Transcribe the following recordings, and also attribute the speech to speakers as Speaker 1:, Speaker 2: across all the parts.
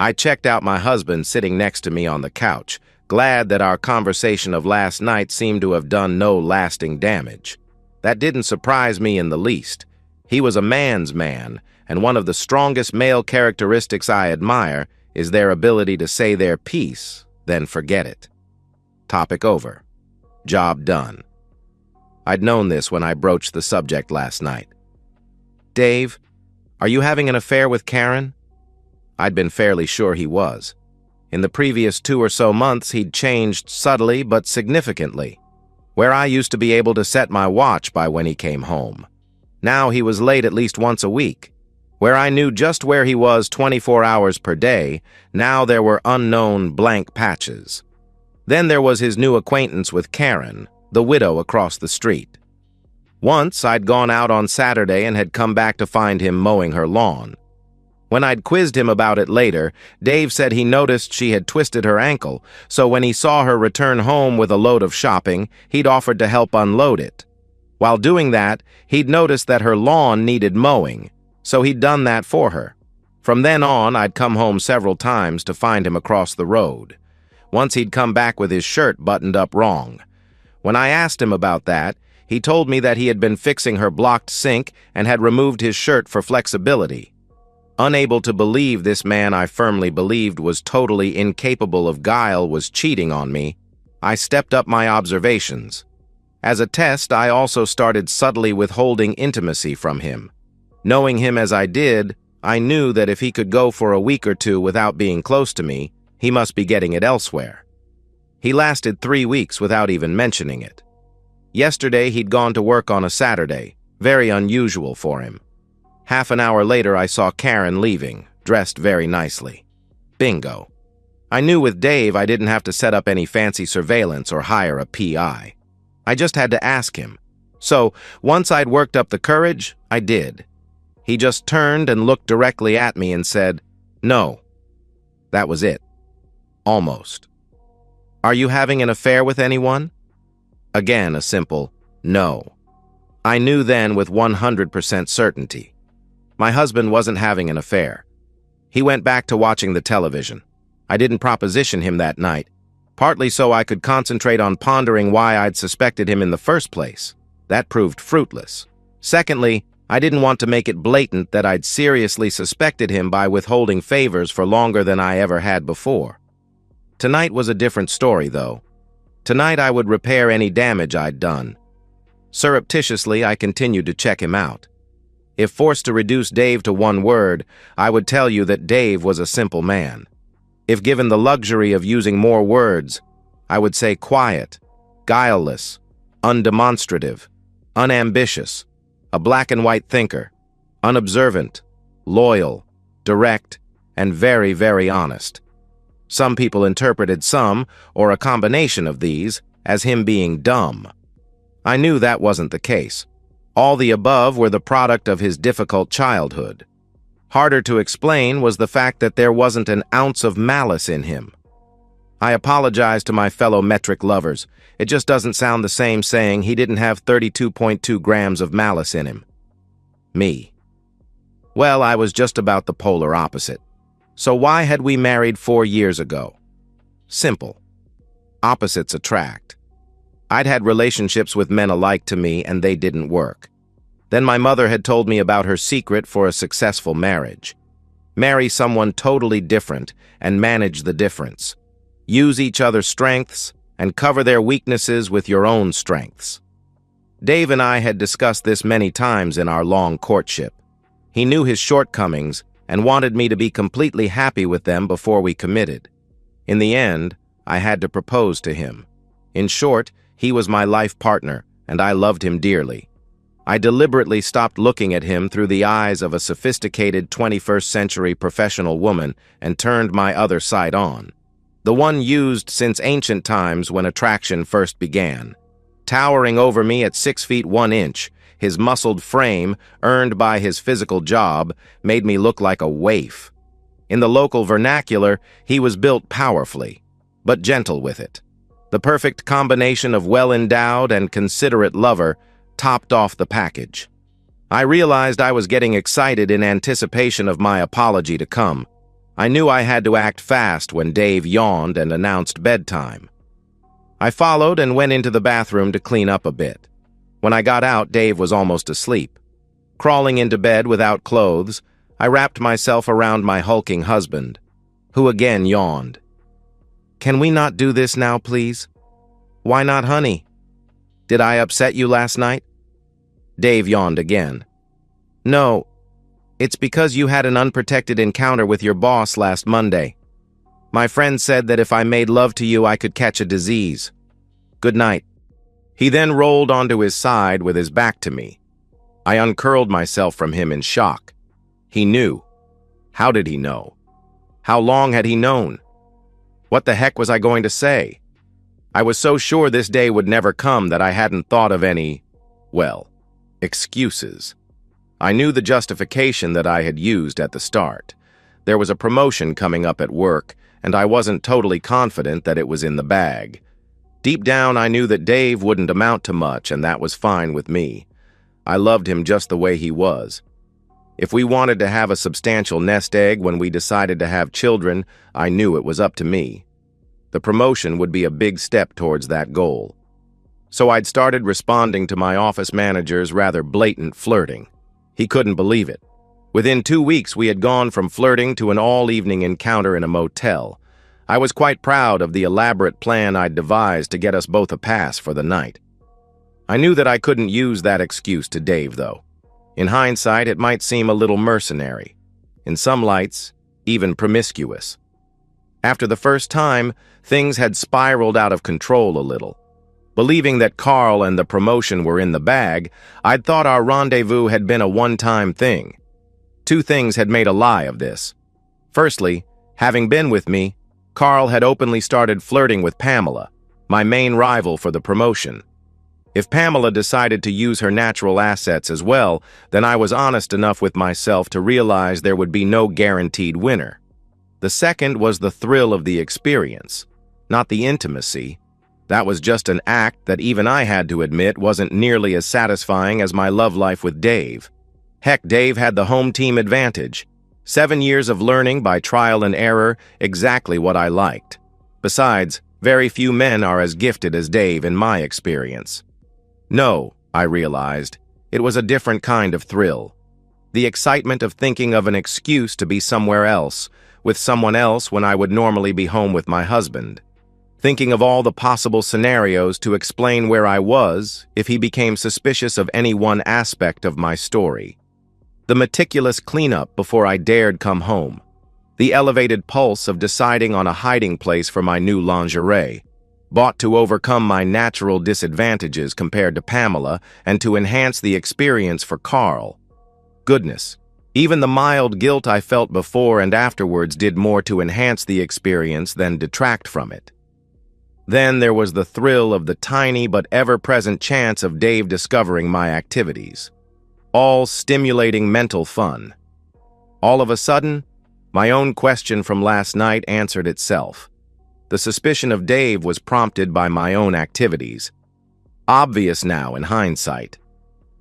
Speaker 1: I checked out my husband sitting next to me on the couch, glad that our conversation of last night seemed to have done no lasting damage. That didn't surprise me in the least. He was a man's man, and one of the strongest male characteristics I admire is their ability to say their piece, then forget it. Topic over. Job done. I'd known this when I broached the subject last night. "Dave, are you having an affair with Karen?" I'd been fairly sure he was. In the previous 2 or so months, he'd changed subtly but significantly. Where I used to be able to set my watch by when he came home, now he was late at least once a week. Where I knew just where he was 24 hours per day, now there were unknown blank patches. Then there was his new acquaintance with Karen, the widow across the street. Once I'd gone out on Saturday and had come back to find him mowing her lawn. When I'd quizzed him about it later, Dave said he noticed she had twisted her ankle, so when he saw her return home with a load of shopping, he'd offered to help unload it. While doing that, he'd noticed that her lawn needed mowing, so he'd done that for her. From then on, I'd come home several times to find him across the road. Once he'd come back with his shirt buttoned up wrong. When I asked him about that, he told me that he had been fixing her blocked sink and had removed his shirt for flexibility. Unable to believe this man I firmly believed was totally incapable of guile was cheating on me, I stepped up my observations. As a test, I also started subtly withholding intimacy from him. Knowing him as I did, I knew that if he could go for a week or two without being close to me, he must be getting it elsewhere. He lasted 3 weeks without even mentioning it. Yesterday, he'd gone to work on a Saturday, very unusual for him. Half an hour later, I saw Karen leaving, dressed very nicely. Bingo. I knew with Dave I didn't have to set up any fancy surveillance or hire a PI. I just had to ask him. So, once I'd worked up the courage, I did. He just turned and looked directly at me and said, "No." That was it. Almost. "Are you having an affair with anyone?" Again, a simple no. I knew then with 100% certainty. My husband wasn't having an affair. He went back to watching the television. I didn't proposition him that night, partly so I could concentrate on pondering why I'd suspected him in the first place. That proved fruitless. Secondly, I didn't want to make it blatant that I'd seriously suspected him by withholding favors for longer than I ever had before. Tonight was a different story, though. Tonight I would repair any damage I'd done. Surreptitiously, I continued to check him out. If forced to reduce Dave to one word, I would tell you that Dave was a simple man. If given the luxury of using more words, I would say quiet, guileless, undemonstrative, unambitious, a black and white thinker, unobservant, loyal, direct, and very, very honest. Some people interpreted some, or a combination of these, as him being dumb. I knew that wasn't the case. All the above were the product of his difficult childhood. Harder to explain was the fact that there wasn't an ounce of malice in him. I apologize to my fellow metric lovers. It just doesn't sound the same saying he didn't have 32.2 grams of malice in him. Me. Well, I was just about the polar opposite. So why had we married 4 years ago? Simple. Opposites attract. I'd had relationships with men alike to me, and they didn't work. Then my mother had told me about her secret for a successful marriage. Marry someone totally different and manage the difference. Use each other's strengths and cover their weaknesses with your own strengths. Dave and I had discussed this many times in our long courtship. He knew his shortcomings and wanted me to be completely happy with them before we committed. In the end, I had to propose to him. In short, he was my life partner, and I loved him dearly. I deliberately stopped looking at him through the eyes of a sophisticated 21st century professional woman and turned my other side on. The one used since ancient times when attraction first began. Towering over me at 6 feet 1 inch, his muscled frame, earned by his physical job, made me look like a waif. In the local vernacular, he was built powerfully, but gentle with it. The perfect combination of well-endowed and considerate lover topped off the package. I realized I was getting excited in anticipation of my apology to come. I knew I had to act fast when Dave yawned and announced bedtime. I followed and went into the bathroom to clean up a bit. When I got out, Dave was almost asleep. Crawling into bed without clothes, I wrapped myself around my hulking husband, who again yawned. "Can we not do this now, please?" "Why not, honey? Did I upset you last night?" Dave yawned again. "No, it's because you had an unprotected encounter with your boss last Monday. My friend said that if I made love to you, I could catch a disease. Good night." He then rolled onto his side with his back to me. I uncurled myself from him in shock. He knew. How did he know? How long had he known? What the heck was I going to say? I was so sure this day would never come that I hadn't thought of any, well, excuses. I knew the justification that I had used at the start. There was a promotion coming up at work, and I wasn't totally confident that it was in the bag. Deep down, I knew that Dave wouldn't amount to much, and that was fine with me. I loved him just the way he was. If we wanted to have a substantial nest egg when we decided to have children, I knew it was up to me. The promotion would be a big step towards that goal. So I'd started responding to my office manager's rather blatant flirting. He couldn't believe it. Within 2 weeks, we had gone from flirting to an all-evening encounter in a motel. I was quite proud of the elaborate plan I'd devised to get us both a pass for the night. I knew that I couldn't use that excuse to Dave, though. In hindsight, it might seem a little mercenary. In some lights, even promiscuous. After the first time, things had spiraled out of control a little. Believing that Carl and the promotion were in the bag, I'd thought our rendezvous had been a one-time thing. 2 things had made a lie of this. Firstly, having been with me, Carl had openly started flirting with Pamela, my main rival for the promotion. If Pamela decided to use her natural assets as well, then I was honest enough with myself to realize there would be no guaranteed winner. The second was the thrill of the experience, not the intimacy. That was just an act that even I had to admit wasn't nearly as satisfying as my love life with Dave. Heck, Dave had the home team advantage. 7 years of learning by trial and error, exactly what I liked. Besides, very few men are as gifted as Dave in my experience. No, I realized, it was a different kind of thrill. The excitement of thinking of an excuse to be somewhere else, with someone else when I would normally be home with my husband. Thinking of all the possible scenarios to explain where I was if he became suspicious of any one aspect of my story. The meticulous cleanup before I dared come home. The elevated pulse of deciding on a hiding place for my new lingerie. Bought to overcome my natural disadvantages compared to Pamela and to enhance the experience for Carl. Goodness, even the mild guilt I felt before and afterwards did more to enhance the experience than detract from it. Then there was the thrill of the tiny but ever-present chance of Dave discovering my activities. All stimulating mental fun. All of a sudden, my own question from last night answered itself. The suspicion of Dave was prompted by my own activities. Obvious now in hindsight.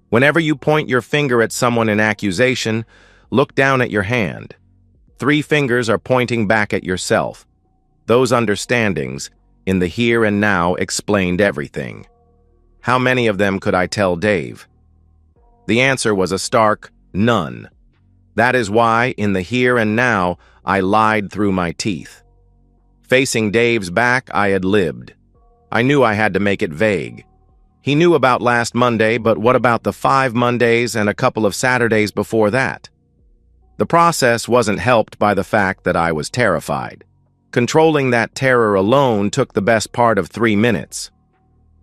Speaker 1: Whenever you point your finger at someone in accusation, look down at your hand. 3 fingers are pointing back at yourself. Those understandings, in the here and now, explained everything. How many of them could I tell Dave? The answer was a stark none. That is why, in the here and now, I lied through my teeth. Facing Dave's back, I had lived. I knew I had to make it vague. He knew about last Monday, but what about the 5 Mondays and a couple of Saturdays before that? The process wasn't helped by the fact that I was terrified. Controlling that terror alone took the best part of 3 minutes.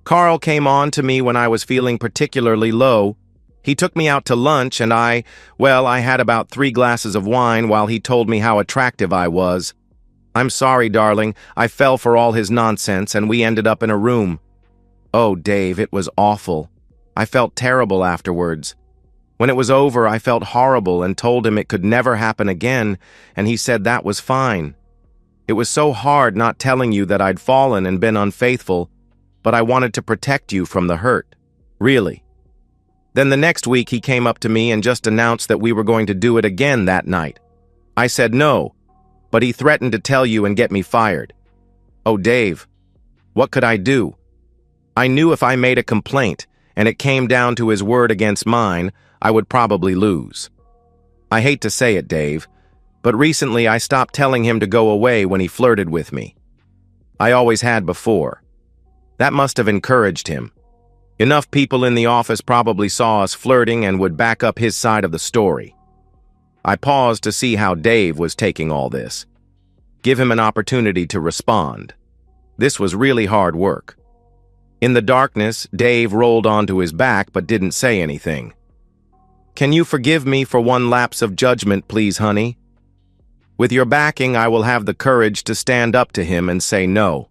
Speaker 1: Carl came on to me when I was feeling particularly low. He took me out to lunch and I had about 3 glasses of wine while he told me how attractive I was. I'm sorry, darling, I fell for all his nonsense and we ended up in a room. Oh, Dave, it was awful. I felt terrible afterwards. When it was over, I felt horrible and told him it could never happen again, and he said that was fine. It was so hard not telling you that I'd fallen and been unfaithful, but I wanted to protect you from the hurt. Really. Then the next week he came up to me and just announced that we were going to do it again that night. I said no, but he threatened to tell you and get me fired. Oh, Dave, what could I do? I knew if I made a complaint and it came down to his word against mine, I would probably lose. I hate to say it, Dave, but recently I stopped telling him to go away when he flirted with me. I always had before. That must have encouraged him. Enough people in the office probably saw us flirting and would back up his side of the story. I paused to see how Dave was taking all this. Give him an opportunity to respond. This was really hard work. In the darkness, Dave rolled onto his back but didn't say anything. Can you forgive me for one lapse of judgment, please, honey? With your backing, I will have the courage to stand up to him and say no.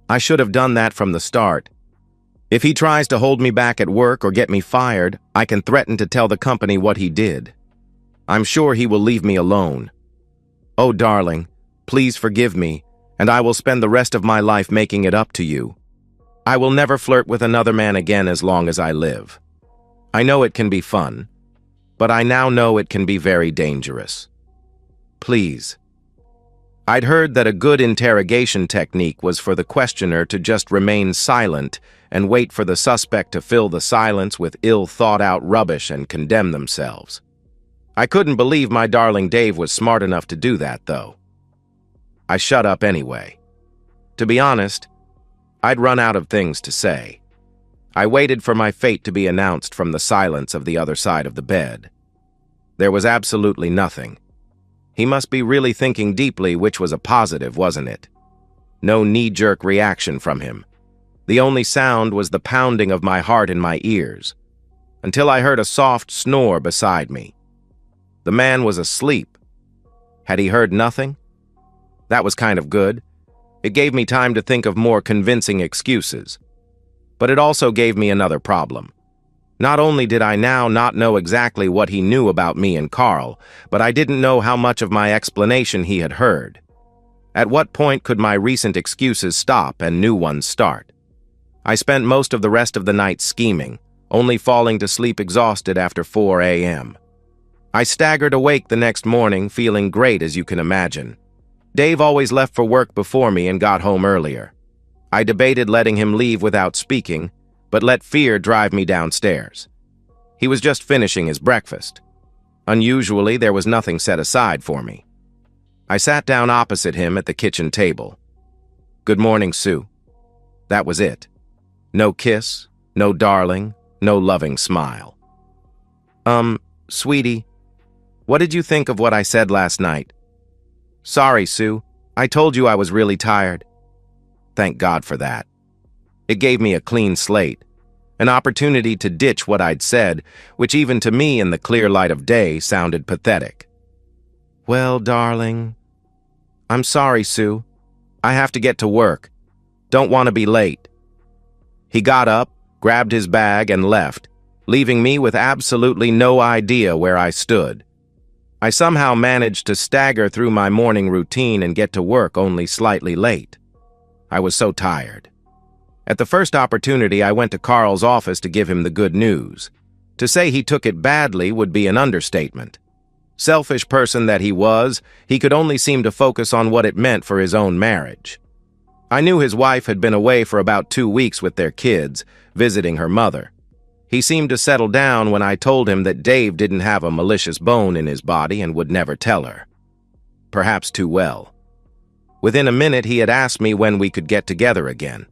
Speaker 1: I should have done that from the start. If he tries to hold me back at work or get me fired, I can threaten to tell the company what he did. I'm sure he will leave me alone. Oh, darling, please forgive me, and I will spend the rest of my life making it up to you. I will never flirt with another man again as long as I live. I know it can be fun, but I now know it can be very dangerous. Please. I'd heard that a good interrogation technique was for the questioner to just remain silent and wait for the suspect to fill the silence with ill-thought-out rubbish and condemn themselves. I couldn't believe my darling Dave was smart enough to do that, though. I shut up anyway. To be honest, I'd run out of things to say. I waited for my fate to be announced from the silence of the other side of the bed. There was absolutely nothing. He must be really thinking deeply, which was a positive, wasn't it? No knee-jerk reaction from him. The only sound was the pounding of my heart in my ears, until I heard a soft snore beside me. The man was asleep. Had he heard nothing? That was kind of good. It gave me time to think of more convincing excuses. But it also gave me another problem. Not only did I now not know exactly what he knew about me and Carl, but I didn't know how much of my explanation he had heard. At what point could my recent excuses stop and new ones start? I spent most of the rest of the night scheming, only falling to sleep exhausted after 4 a.m. I staggered awake the next morning, feeling great as you can imagine. Dave always left for work before me and got home earlier. I debated letting him leave without speaking, but let fear drive me downstairs. He was just finishing his breakfast. Unusually, there was nothing set aside for me. I sat down opposite him at the kitchen table. Good morning, Sue. That was it. No kiss, no darling, no loving smile. Sweetie, what did you think of what I said last night? Sorry, Sue. I told you I was really tired. Thank God for that. It gave me a clean slate, an opportunity to ditch what I'd said, which even to me in the clear light of day sounded pathetic. Well, darling, I'm sorry, Sue. I have to get to work. Don't want to be late. He got up, grabbed his bag, and left, leaving me with absolutely no idea where I stood. I somehow managed to stagger through my morning routine and get to work only slightly late. I was so tired. At the first opportunity, I went to Carl's office to give him the good news. To say he took it badly would be an understatement. Selfish person that he was, he could only seem to focus on what it meant for his own marriage. I knew his wife had been away for about 2 weeks with their kids, visiting her mother. He seemed to settle down when I told him that Dave didn't have a malicious bone in his body and would never tell her. Perhaps too well. Within a minute, he had asked me when we could get together again.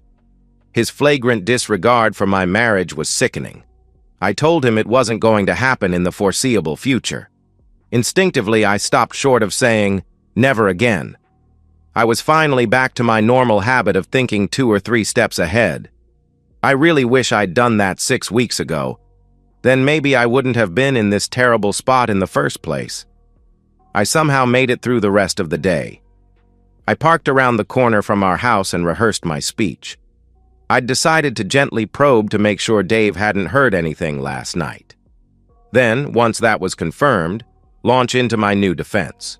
Speaker 1: His flagrant disregard for my marriage was sickening. I told him it wasn't going to happen in the foreseeable future. Instinctively, I stopped short of saying, never again. I was finally back to my normal habit of thinking 2 or 3 steps ahead. I really wish I'd done that 6 weeks ago. Then maybe I wouldn't have been in this terrible spot in the first place. I somehow made it through the rest of the day. I parked around the corner from our house and rehearsed my speech. I'd decided to gently probe to make sure Dave hadn't heard anything last night. Then, once that was confirmed, launch into my new defense.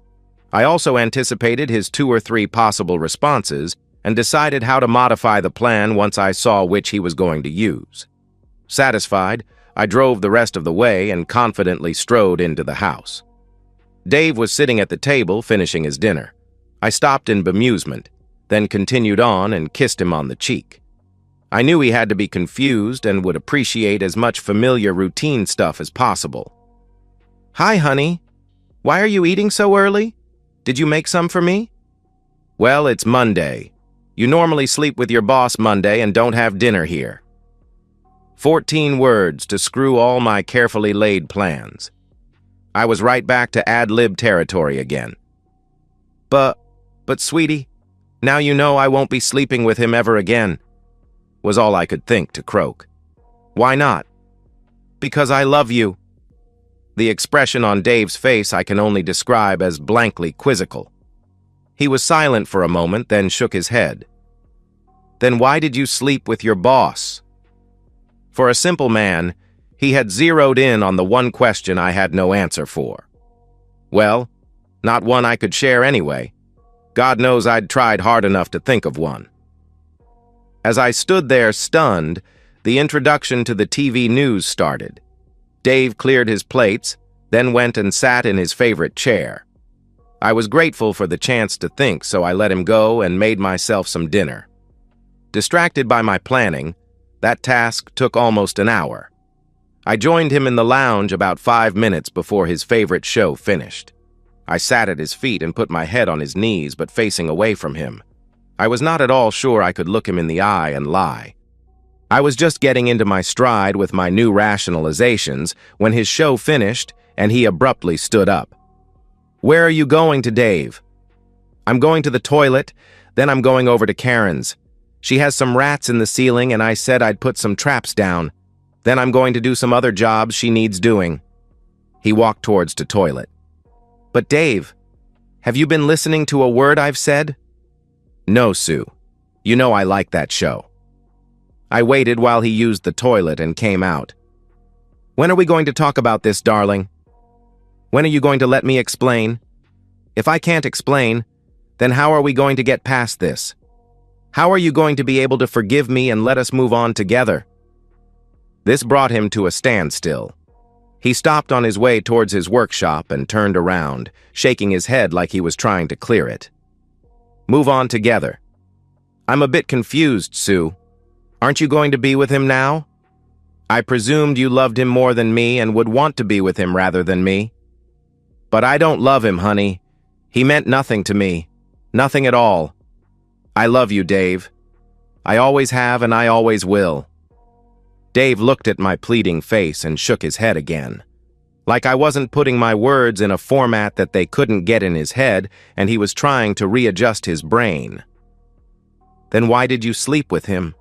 Speaker 1: I also anticipated his 2 or 3 possible responses and decided how to modify the plan once I saw which he was going to use. Satisfied, I drove the rest of the way and confidently strode into the house. Dave was sitting at the table finishing his dinner. I stopped in bemusement, then continued on and kissed him on the cheek. I knew he had to be confused and would appreciate as much familiar routine stuff as possible. "Hi, honey. Why are you eating so early? Did you make some for me?" "Well, it's Monday. You normally sleep with your boss Monday and don't have dinner here." 14 words to screw all my carefully laid plans. I was right back to ad-lib territory again. But sweetie, now you know I won't be sleeping with him ever again," was all I could think to croak. "Why not?" "Because I love you." The expression on Dave's face I can only describe as blankly quizzical. He was silent for a moment, then shook his head. "Then why did you sleep with your boss?" For a simple man, he had zeroed in on the one question I had no answer for. Well, not one I could share anyway. God knows I'd tried hard enough to think of one. As I stood there stunned, the introduction to the TV news started. Dave cleared his plates, then went and sat in his favorite chair. I was grateful for the chance to think, so I let him go and made myself some dinner. Distracted by my planning, that task took almost an hour. I joined him in the lounge about 5 minutes before his favorite show finished. I sat at his feet and put my head on his knees, but facing away from him. I was not at all sure I could look him in the eye and lie. I was just getting into my stride with my new rationalizations when his show finished and he abruptly stood up. "Where are you going to, Dave?" "I'm going to the toilet, then I'm going over to Karen's. She has some rats in the ceiling and I said I'd put some traps down. Then I'm going to do some other jobs she needs doing." He walked towards the toilet. "But Dave, have you been listening to a word I've said?" "No, Sue. You know I like that show." I waited while he used the toilet and came out. "When are we going to talk about this, darling? When are you going to let me explain? If I can't explain, then how are we going to get past this? How are you going to be able to forgive me and let us move on together?" This brought him to a standstill. He stopped on his way towards his workshop and turned around, shaking his head like he was trying to clear it. "Move on together." "I'm a bit confused, Sue. Aren't you going to be with him now? I presumed you loved him more than me and would want to be with him rather than me." "But I don't love him, honey. He meant nothing to me. Nothing at all. I love you, Dave. I always have and I always will." Dave looked at my pleading face and shook his head again. Like I wasn't putting my words in a format that they couldn't get in his head, and he was trying to readjust his brain. "Then why did you sleep with him?"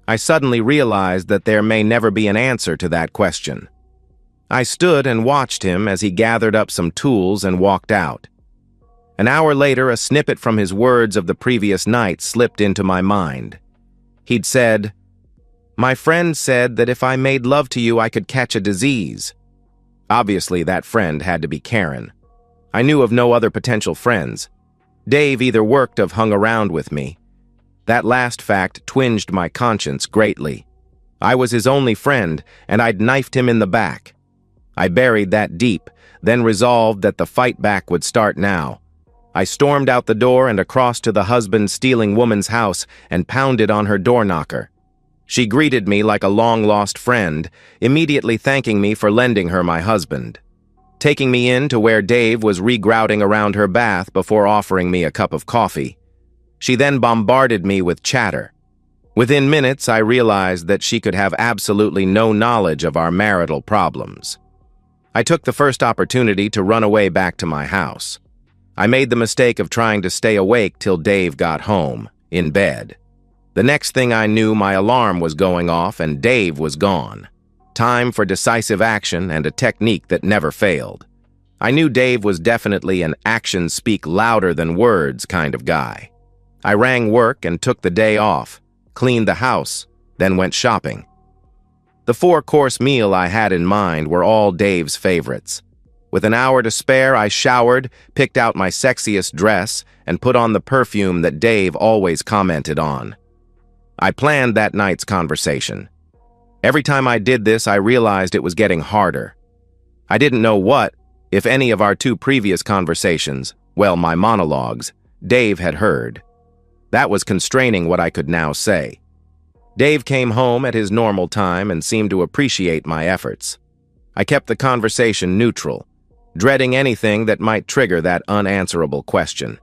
Speaker 1: I suddenly realized that there may never be an answer to that question. I stood and watched him as he gathered up some tools and walked out. An hour later, a snippet from his words of the previous night slipped into my mind. He'd said, "My friend said that if I made love to you, I could catch a disease." Obviously, that friend had to be Karen. I knew of no other potential friends. Dave either worked or hung around with me. That last fact twinged my conscience greatly. I was his only friend, and I'd knifed him in the back. I buried that deep, then resolved that the fight back would start now. I stormed out the door and across to the husband-stealing woman's house and pounded on her door knocker. She greeted me like a long-lost friend, immediately thanking me for lending her my husband. Taking me in to where Dave was regrouting around her bath before offering me a cup of coffee. She then bombarded me with chatter. Within minutes, I realized that she could have absolutely no knowledge of our marital problems. I took the first opportunity to run away back to my house. I made the mistake of trying to stay awake till Dave got home, in bed. The next thing I knew, my alarm was going off and Dave was gone. Time for decisive action and a technique that never failed. I knew Dave was definitely an actions speak louder than words kind of guy. I rang work and took the day off, cleaned the house, then went shopping. The 4-course meal I had in mind were all Dave's favorites. With an hour to spare, I showered, picked out my sexiest dress, and put on the perfume that Dave always commented on. I planned that night's conversation. Every time I did this, I realized it was getting harder. I didn't know what, if any of our 2 previous conversations, Well, my monologues, Dave had heard. That was constraining what I could now say. Dave came home at his normal time and seemed to appreciate my efforts. I kept the conversation neutral, dreading anything that might trigger that unanswerable question.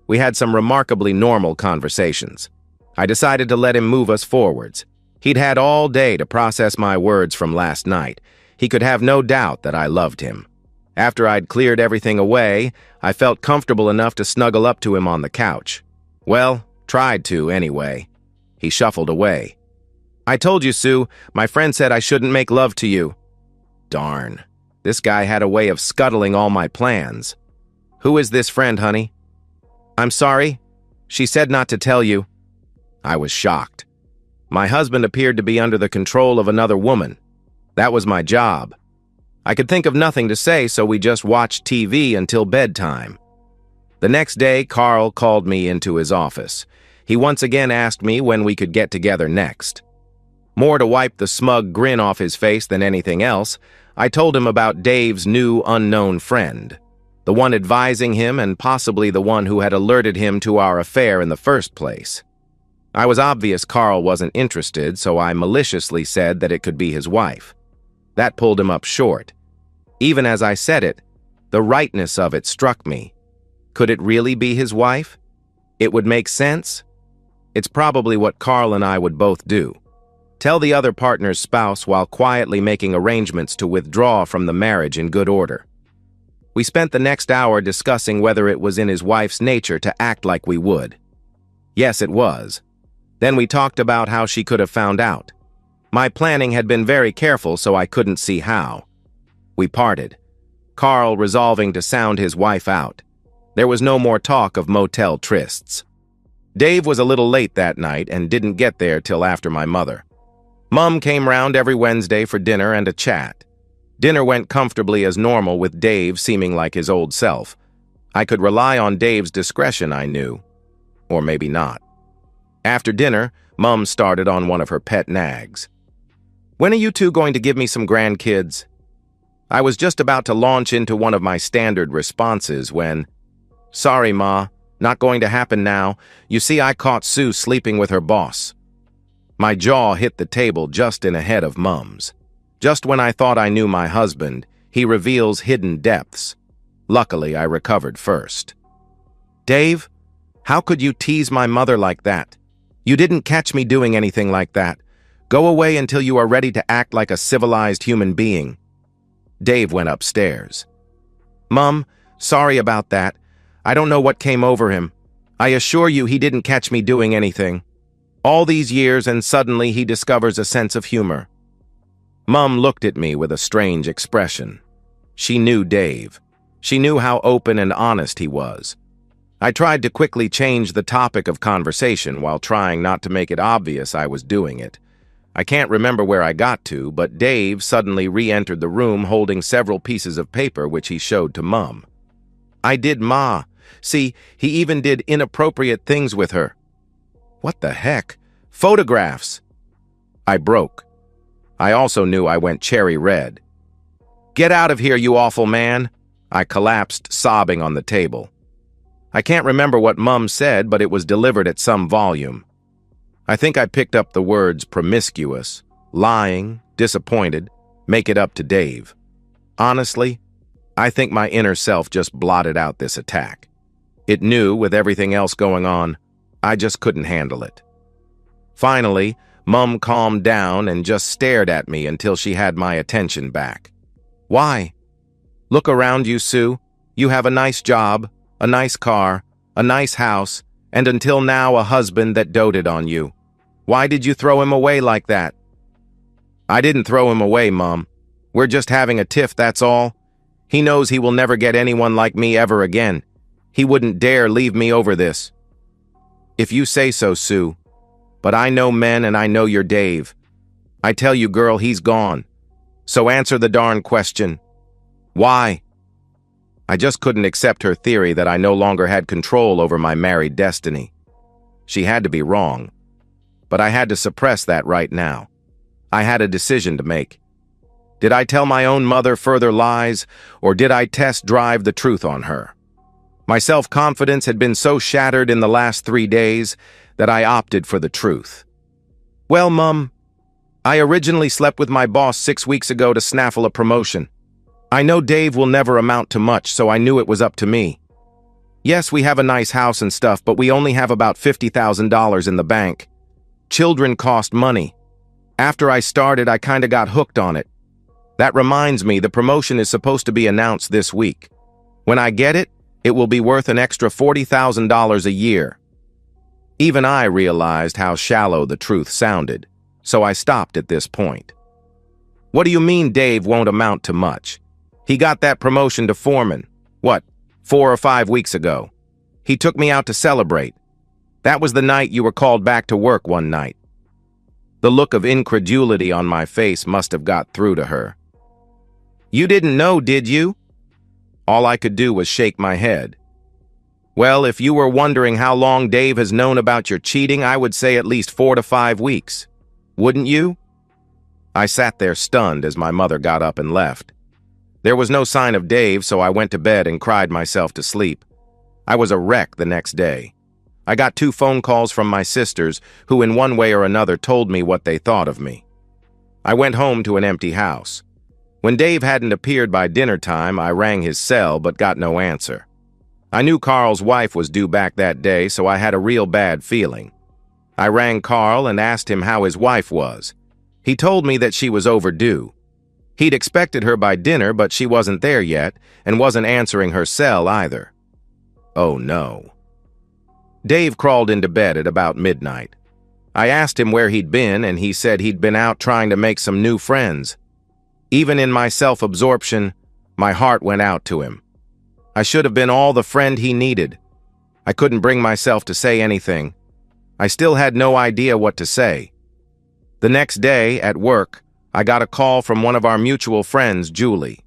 Speaker 1: We had some remarkably normal conversations. I decided to let him move us forwards. He'd had all day to process my words from last night. He could have no doubt that I loved him. After I'd cleared everything away, I felt comfortable enough to snuggle up to him on the couch. Well, tried to anyway. He shuffled away. I told you, Sue, my friend said I shouldn't make love to you. Darn. This guy had a way of scuttling all my plans. Who is this friend, honey? I'm sorry. She said not to tell you. I was shocked. My husband appeared to be under the control of another woman. That was my job. I could think of nothing to say, so we just watched TV until bedtime. The next day, Carl called me into his office. He once again asked me when we could get together next. More to wipe the smug grin off his face than anything else, I told him about Dave's new unknown friend, the one advising him and possibly the one who had alerted him to our affair in the first place. I was obvious Carl wasn't interested, so I maliciously said that it could be his wife. That pulled him up short. Even as I said it, the rightness of it struck me. Could it really be his wife? It would make sense? It's probably what Carl and I would both do. Tell the other partner's spouse while quietly making arrangements to withdraw from the marriage in good order. We spent the next hour discussing whether it was in his wife's nature to act like we would. Yes, it was. Then we talked about how she could have found out. My planning had been very careful, so I couldn't see how. We parted, Carl resolving to sound his wife out. There was no more talk of motel trysts. Dave was a little late that night and didn't get there till after my mother. Mum came round every Wednesday for dinner and a chat. Dinner went comfortably as normal with Dave seeming like his old self. I could rely on Dave's discretion, I knew. Or maybe not. After dinner, Mum started on one of her pet nags. When are you two going to give me some grandkids? I was just about to launch into one of my standard responses when, Sorry, Ma, not going to happen now. You see, I caught Sue sleeping with her boss. My jaw hit the table just in ahead of Mum's. Just when I thought I knew my husband, he reveals hidden depths. Luckily, I recovered first. Dave, how could you tease my mother like that? You didn't catch me doing anything like that. Go away until you are ready to act like a civilized human being. Dave went upstairs. Mum, sorry about that. I don't know what came over him. I assure you he didn't catch me doing anything. All these years and suddenly he discovers a sense of humor. Mum looked at me with a strange expression. She knew Dave. She knew how open and honest he was. I tried to quickly change the topic of conversation while trying not to make it obvious I was doing it. I can't remember where I got to, but Dave suddenly re-entered the room holding several pieces of paper which he showed to Mum. I did, Ma. See, he even did inappropriate things with her. What the heck? Photographs! I broke. I also knew I went cherry red. Get out of here, you awful man! I collapsed, sobbing on the table. I can't remember what Mum said, but it was delivered at some volume. I think I picked up the words promiscuous, lying, disappointed, make it up to Dave. Honestly, I think my inner self just blotted out this attack. It knew, with everything else going on, I just couldn't handle it. Finally, Mum calmed down and just stared at me until she had my attention back. Why? Look around you, Sue. You have a nice job, a nice car, a nice house, and until now a husband that doted on you. Why did you throw him away like that? I didn't throw him away, Mum. We're just having a tiff, that's all. He knows he will never get anyone like me ever again. He wouldn't dare leave me over this. If you say so, Sue. But I know men and I know your Dave. I tell you, girl, he's gone. So answer the darn question. Why? I just couldn't accept her theory that I no longer had control over my married destiny. She had to be wrong. But I had to suppress that right now. I had a decision to make. Did I tell my own mother further lies, or did I test drive the truth on her? My self-confidence had been so shattered in the last 3 days that I opted for the truth. Well, Mum, I originally slept with my boss 6 weeks ago to snaffle a promotion. I know Dave will never amount to much, so I knew it was up to me. Yes, we have a nice house and stuff, but we only have about $50,000 in the bank. Children cost money. After I started, I kinda got hooked on it. That reminds me, the promotion is supposed to be announced this week. When I get it, it will be worth an extra $40,000 a year. Even I realized how shallow the truth sounded, so I stopped at this point. What do you mean Dave won't amount to much? He got that promotion to foreman, 4 or 5 weeks ago. He took me out to celebrate. That was the night you were called back to work one night. The look of incredulity on my face must have got through to her. You didn't know, did you? All I could do was shake my head. Well, if you were wondering how long Dave has known about your cheating, I would say at least 4 to 5 weeks. Wouldn't you? I sat there stunned as my mother got up and left. There was no sign of Dave, so I went to bed and cried myself to sleep. I was a wreck the next day. I got 2 phone calls from my sisters, who in one way or another told me what they thought of me. I went home to an empty house. When Dave hadn't appeared by dinner time, I rang his cell but got no answer. I knew Carl's wife was due back that day, so I had a real bad feeling. I rang Carl and asked him how his wife was. He told me that she was overdue. He'd expected her by dinner, but she wasn't there yet, and wasn't answering her cell either. Oh no. Dave crawled into bed at about midnight. I asked him where he'd been, and he said he'd been out trying to make some new friends. Even in my self-absorption, my heart went out to him. I should have been all the friend he needed. I couldn't bring myself to say anything. I still had no idea what to say. The next day, at work, I got a call from one of our mutual friends, Julie.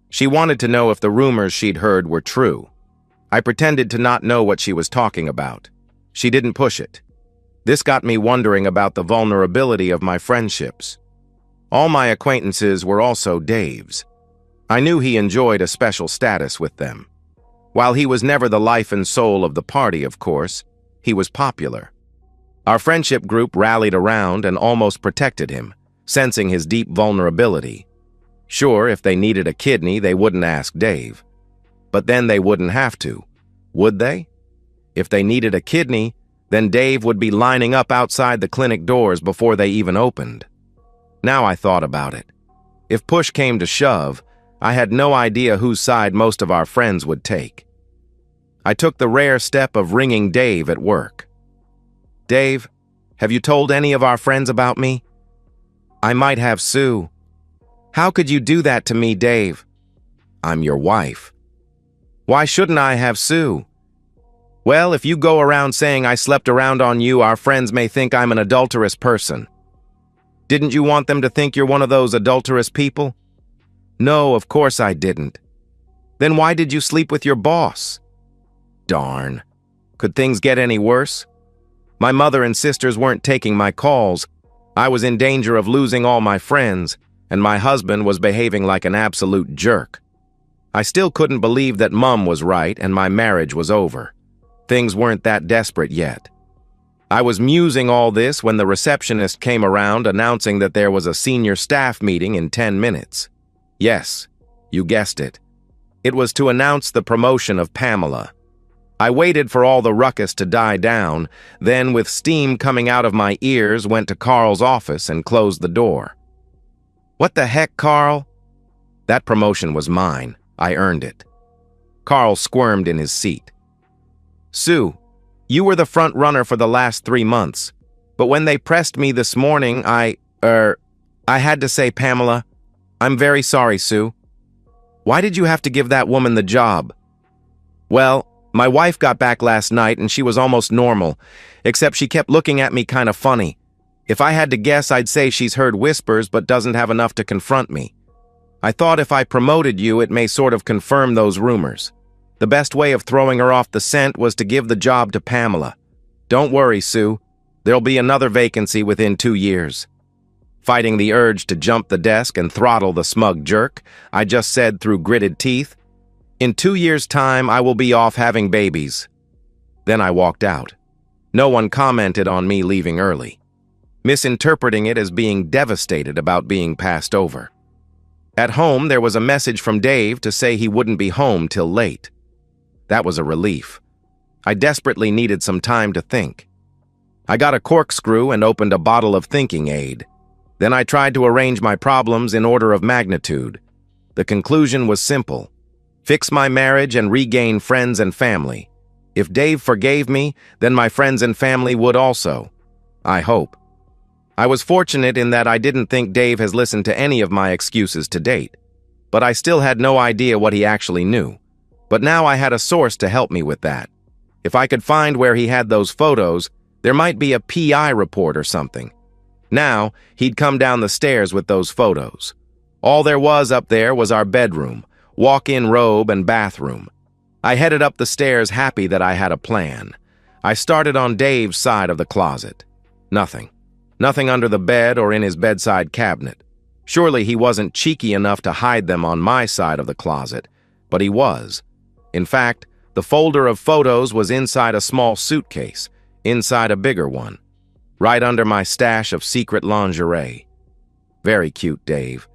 Speaker 1: She wanted to know if the rumors she'd heard were true. I pretended to not know what she was talking about. She didn't push it. This got me wondering about the vulnerability of my friendships. All my acquaintances were also Dave's. I knew he enjoyed a special status with them. While he was never the life and soul of the party, of course, he was popular. Our friendship group rallied around and almost protected him, sensing his deep vulnerability. Sure, if they needed a kidney, they wouldn't ask Dave. But then they wouldn't have to, would they? If they needed a kidney, then Dave would be lining up outside the clinic doors before they even opened. Now I thought about it. If push came to shove, I had no idea whose side most of our friends would take. I took the rare step of ringing Dave at work. Dave, have you told any of our friends about me? I might have, Sue. How could you do that to me, Dave? I'm your wife. Why shouldn't I have, Sue? Well, if you go around saying I slept around on you, our friends may think I'm an adulterous person. Didn't you want them to think you're one of those adulterous people? No, of course I didn't. Then why did you sleep with your boss? Darn. Could things get any worse? My mother and sisters weren't taking my calls. I was in danger of losing all my friends, and my husband was behaving like an absolute jerk. I still couldn't believe that Mum was right and my marriage was over. Things weren't that desperate yet. I was musing all this when the receptionist came around announcing that there was a senior staff meeting in 10 minutes. Yes, you guessed it. It was to announce the promotion of Pamela. I waited for all the ruckus to die down, then with steam coming out of my ears went to Carl's office and closed the door. What the heck, Carl? That promotion was mine. I earned it. Carl squirmed in his seat. Sue, you were the front runner for the last 3 months, but when they pressed me this morning, I had to say, Pamela, I'm very sorry, Sue. Why did you have to give that woman the job? Well, my wife got back last night and she was almost normal, except she kept looking at me kind of funny. If I had to guess, I'd say she's heard whispers but doesn't have enough to confront me. I thought if I promoted you, it may sort of confirm those rumors. The best way of throwing her off the scent was to give the job to Pamela. Don't worry, Sue. There'll be another vacancy within 2 years. Fighting the urge to jump the desk and throttle the smug jerk, I just said through gritted teeth, In 2 years' time, I will be off having babies. Then I walked out. No one commented on me leaving early, misinterpreting it as being devastated about being passed over. At home, there was a message from Dave to say he wouldn't be home till late. That was a relief. I desperately needed some time to think. I got a corkscrew and opened a bottle of thinking aid. Then I tried to arrange my problems in order of magnitude. The conclusion was simple: fix my marriage and regain friends and family. If Dave forgave me, then my friends and family would also. I hope. I was fortunate in that I didn't think Dave has listened to any of my excuses to date, but I still had no idea what he actually knew. But now I had a source to help me with that. If I could find where he had those photos, there might be a PI report or something. Now, he'd come down the stairs with those photos. All there was up there was our bedroom, walk-in robe, and bathroom. I headed up the stairs happy that I had a plan. I started on Dave's side of the closet. Nothing. Nothing under the bed or in his bedside cabinet. Surely he wasn't cheeky enough to hide them on my side of the closet, but he was. In fact, the folder of photos was inside a small suitcase, inside a bigger one, right under my stash of secret lingerie. Very cute, Dave.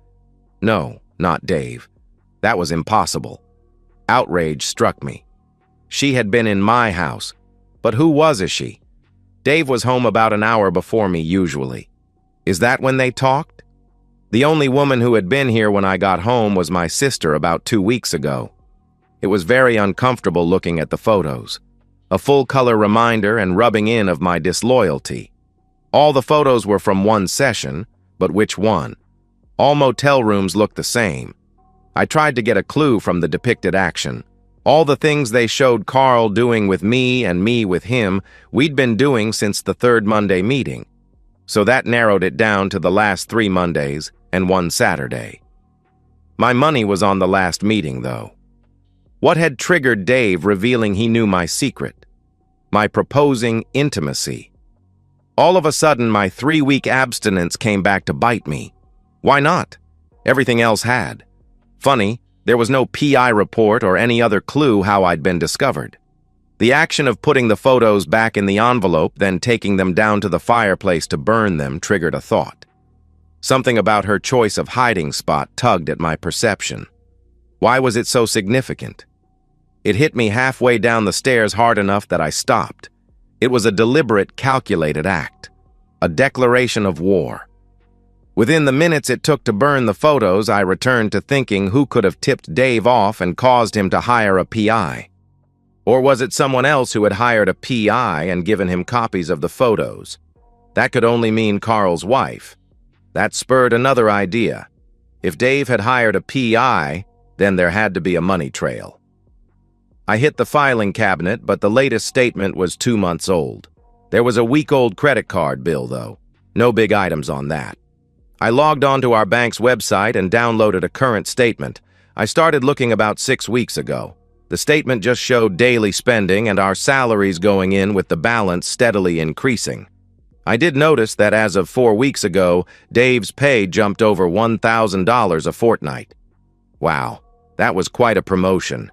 Speaker 1: No, not Dave. That was impossible. Outrage struck me. She had been in my house, but who was she? Dave was home about an hour before me usually. Is that when they talked? The only woman who had been here when I got home was my sister about 2 weeks ago. It was very uncomfortable looking at the photos, a full-color reminder and rubbing in of my disloyalty. All the photos were from one session, but which one? All motel rooms looked the same. I tried to get a clue from the depicted action. All the things they showed Carl doing with me and me with him, we'd been doing since the third Monday meeting. So that narrowed it down to the last 3 Mondays and 1 Saturday. My money was on the last meeting, though. What had triggered Dave revealing he knew my secret? My proposing intimacy. All of a sudden, my 3-week abstinence came back to bite me. Why not? Everything else had. Funny, there was no PI report or any other clue how I'd been discovered. The action of putting the photos back in the envelope, then taking them down to the fireplace to burn them, triggered a thought. Something about her choice of hiding spot tugged at my perception. Why was it so significant? It hit me halfway down the stairs hard enough that I stopped. It was a deliberate, calculated act. A declaration of war. Within the minutes it took to burn the photos, I returned to thinking who could have tipped Dave off and caused him to hire a PI. Or was it someone else who had hired a PI and given him copies of the photos? That could only mean Carl's wife. That spurred another idea. If Dave had hired a PI, then there had to be a money trail. I hit the filing cabinet, but the latest statement was 2 months old. There was a week-old credit card bill, though. No big items on that. I logged onto our bank's website and downloaded a current statement. I started looking about 6 weeks ago. The statement just showed daily spending and our salaries going in with the balance steadily increasing. I did notice that as of 4 weeks ago, Dave's pay jumped over $1,000 a fortnight. Wow, that was quite a promotion.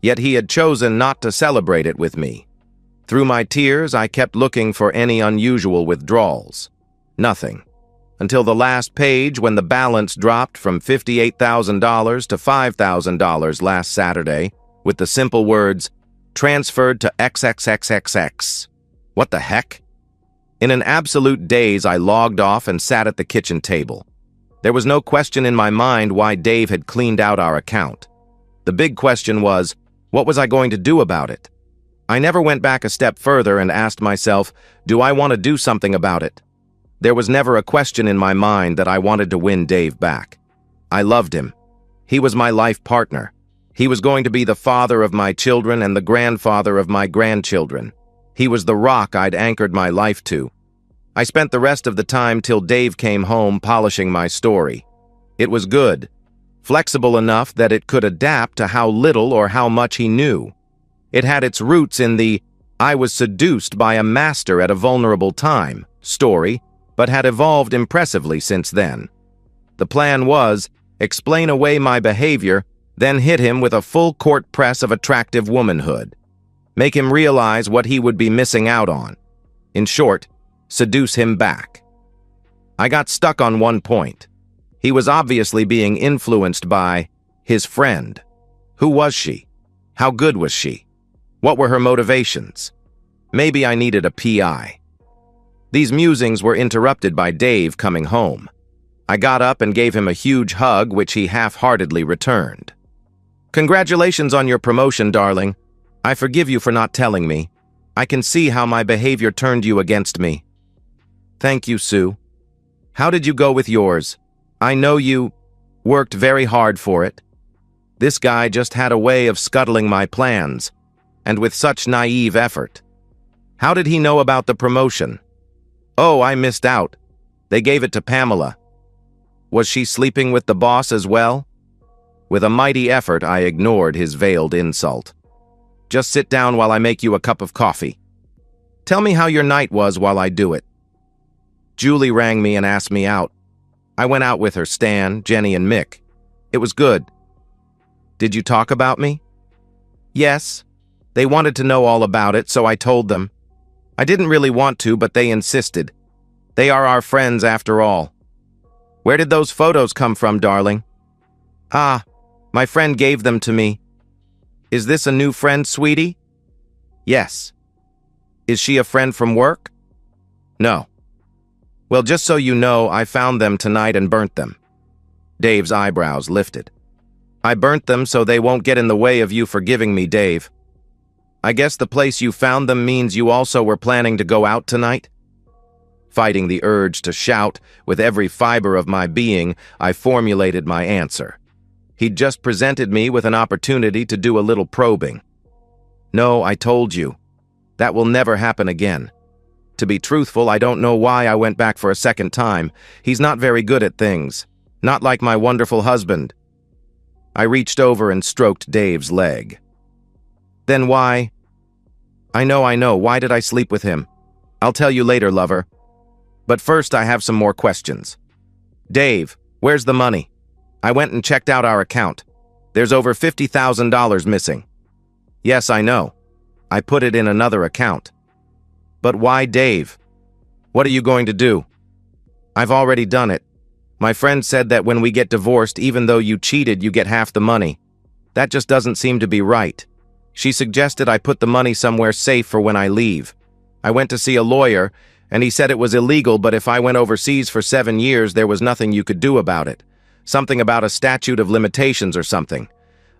Speaker 1: Yet he had chosen not to celebrate it with me. Through my tears, I kept looking for any unusual withdrawals. Nothing. Until the last page when the balance dropped from $58,000 to $5,000 last Saturday with the simple words, "Transferred to XXXXX." What the heck? In an absolute daze, I logged off and sat at the kitchen table. There was no question in my mind why Dave had cleaned out our account. The big question was, what was I going to do about it? I never went back a step further and asked myself, do I want to do something about it? There was never a question in my mind that I wanted to win Dave back. I loved him. He was my life partner. He was going to be the father of my children and the grandfather of my grandchildren. He was the rock I'd anchored my life to. I spent the rest of the time till Dave came home polishing my story. It was good, flexible enough that it could adapt to how little or how much he knew. It had its roots in the "I was seduced by a master at a vulnerable time" story, but had evolved impressively since then. The plan was, explain away my behavior, then hit him with a full court press of attractive womanhood. Make him realize what he would be missing out on. In short, seduce him back. I got stuck on one point. He was obviously being influenced by his friend. Who was she? How good was she? What were her motivations? Maybe I needed a PI. These musings were interrupted by Dave coming home. I got up and gave him a huge hug, which he half-heartedly returned. "Congratulations on your promotion, darling. I forgive you for not telling me. I can see how my behavior turned you against me." "Thank you, Sue. How did you go with yours? I know you worked very hard for it." This guy just had a way of scuttling my plans, and with such naive effort. How did he know about the promotion? "Oh, I missed out. They gave it to Pamela." Was she sleeping with the boss as well? With a mighty effort, I ignored his veiled insult. "Just sit down while I make you a cup of coffee. Tell me how your night was while I do it." Julie rang me and asked me out. I went out with her, Stan, Jenny, and Mick. It was good. "Did you talk about me?" "Yes. They wanted to know all about it, so I told them. I didn't really want to, but they insisted. They are our friends after all." "Where did those photos come from, darling?" "Ah, my friend gave them to me." "Is this a new friend, sweetie?" "Yes." "Is she a friend from work?" "No." "Well, just so you know, I found them tonight and burnt them." Dave's eyebrows lifted. "I burnt them so they won't get in the way of you forgiving me, Dave. I guess the place you found them means you also were planning to go out tonight?" Fighting the urge to shout with every fiber of my being, I formulated my answer. He'd just presented me with an opportunity to do a little probing. "No, I told you. That will never happen again. To be truthful, I don't know why I went back for a second time. He's not very good at things. Not like my wonderful husband." I reached over and stroked Dave's leg. "Then why?" I know. Why did I sleep with him? I'll tell you later, lover. But first, I have some more questions. Dave, where's the money? I went and checked out our account. There's over $50,000 missing. Yes, I know. I put it in another account. But why Dave? What are you going to do? I've already done it. My friend said that when we get divorced, even though you cheated, you get half the money. That just doesn't seem to be right. She suggested I put the money somewhere safe for when I leave. I went to see a lawyer, and he said it was illegal, but if I went overseas for 7 years, there was nothing you could do about it. Something about a statute of limitations or something.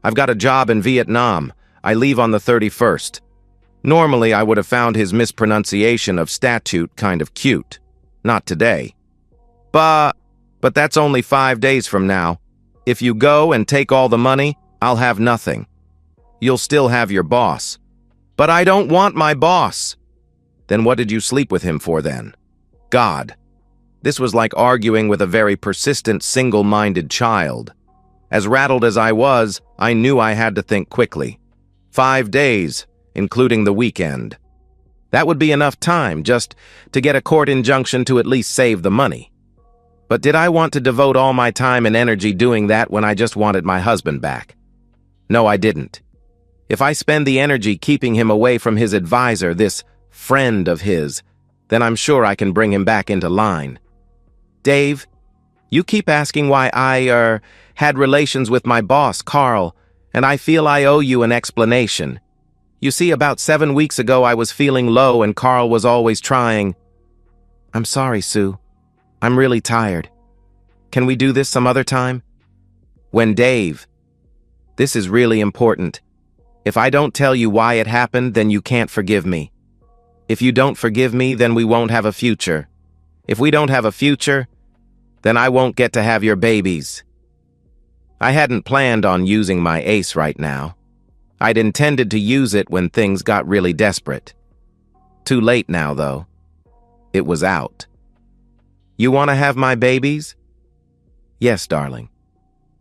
Speaker 1: I've got a job in Vietnam. I leave on the 31st. Normally, I would have found his mispronunciation of statute kind of cute. Not today. But that's only 5 days from now. If you go and take all the money, I'll have nothing. You'll still have your boss. But I don't want my boss. Then what did you sleep with him for then? God. This was like arguing with a very persistent, single-minded child. As rattled as I was, I knew I had to think quickly. 5 days, including the weekend. That would be enough time just to get a court injunction to at least save the money. But did I want to devote all my time and energy doing that when I just wanted my husband back? No, I didn't. If I spend the energy keeping him away from his advisor, this friend of his, then I'm sure I can bring him back into line. Dave, you keep asking why I, had relations with my boss, Carl, and I feel I owe you an explanation. You see, about 7 weeks ago I was feeling low and Carl was always trying. I'm sorry, Sue. I'm really tired. Can we do this some other time? When Dave. This is really important. If I don't tell you why it happened, then you can't forgive me. If you don't forgive me, then we won't have a future. If we don't have a future, then I won't get to have your babies. I hadn't planned on using my ace right now. I'd intended to use it when things got really desperate. Too late now, though. It was out. You want to have my babies? Yes, darling.